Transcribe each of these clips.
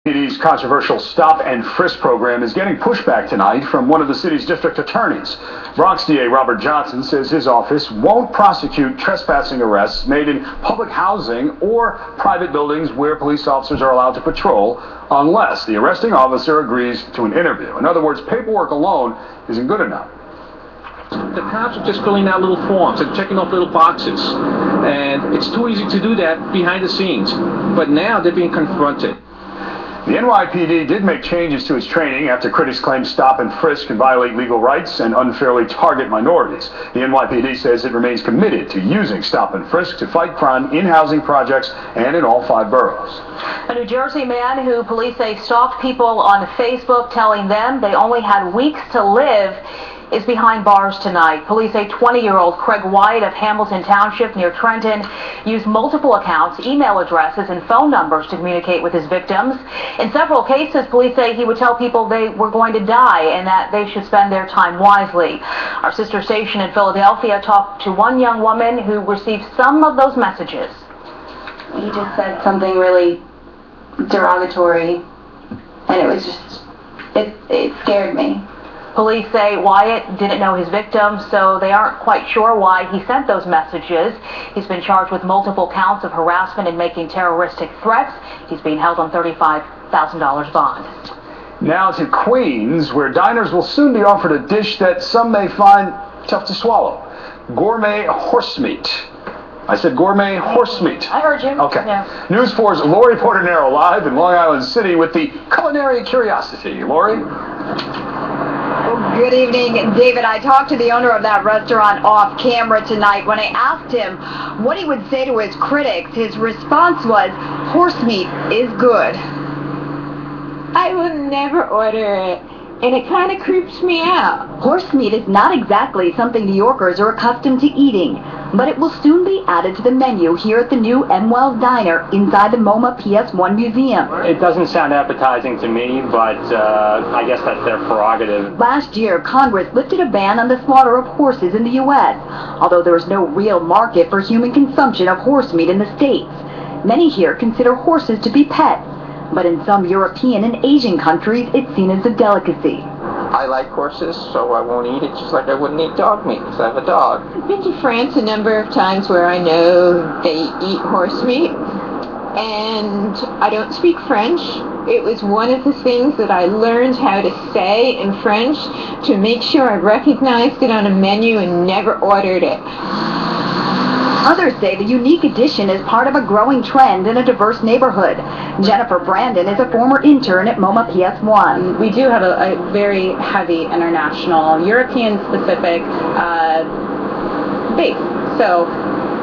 PD's controversial stop and frisk program is getting pushback tonight from one of the city's district attorneys. Bronx DA Robert Johnson says his office won't prosecute trespassing arrests made in public housing or private buildings where police officers are allowed to patrol unless the arresting officer agrees to an interview. In other words, paperwork alone isn't good enough. The cops are just filling out little forms and checking off little boxes. And it's too easy to do that behind the scenes. But now they're being confronted. The NYPD did make changes to its training after critics claim stop and frisk can violate legal rights and unfairly target minorities. The NYPD says it remains committed to using stop and frisk to fight crime in housing projects and in all 5 boroughs. A New Jersey man who police say stalked people on Facebook telling them they only had weeks to live is behind bars tonight. Police say 20-year-old Craig White of Hamilton Township near Trenton used multiple accounts, email addresses, and phone numbers to communicate with his victims. In several cases, police say he would tell people they were going to die and that they should spend their time wisely. Our sister station in Philadelphia talked to one young woman who received some of those messages. He just said something really derogatory, and it was just, it scared me. Police say Wyatt didn't know his victim, so they aren't quite sure why he sent those messages. He's been charged with multiple counts of harassment and making terroristic threats. He's being held on $35,000 bond. Now to Queens, where diners will soon be offered a dish that some may find tough to swallow. Gourmet horse meat. I said gourmet horse meat. I heard you. Okay. Yeah. News 4's Lori Portonero live in Long Island City with the culinary curiosity. Lori? Good evening, David. I talked to the owner of that restaurant off camera tonight. When I asked him what he would say to his critics, his response was, horse meat is good. I will never order it, and it kind of creeps me out. Horse meat is not exactly something New Yorkers are accustomed to eating, but it will soon be added to the menu here at the new M. Wells Diner inside the MoMA PS1 Museum. It doesn't sound appetizing to me, but I guess that's their prerogative. Last year, Congress lifted a ban on the slaughter of horses in the U.S., although there is no real market for human consumption of horse meat in the States. Many here consider horses to be pets, but in some European and Asian countries, it's seen as a delicacy. I like horses, so I won't eat it just like I wouldn't eat dog meat because I have a dog. I've been to France a number of times where I know they eat horse meat, and I don't speak French. It was one of the things that I learned how to say in French to make sure I recognized it on a menu and never ordered it. Others say the unique addition is part of a growing trend in a diverse neighborhood. Jennifer Brandon is a former intern at MoMA PS1. We do have a very heavy international, European-specific base. So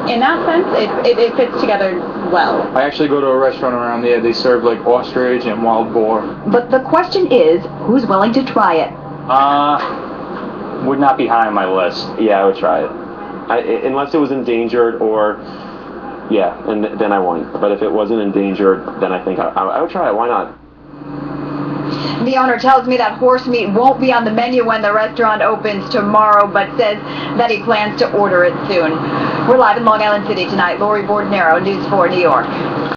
in that sense, it fits together well. I actually go to a restaurant around there. They serve like ostrich and wild boar. But the question is, who's willing to try it? Would not be high on my list. Yeah, I would try it. Unless it was endangered or, yeah, and then I won't. But if it wasn't endangered, then I think I would try it. Why not? The owner tells me that horse meat won't be on the menu when the restaurant opens tomorrow, but says that he plans to order it soon. We're live in Long Island City tonight. Lori Portonero, News 4 New York.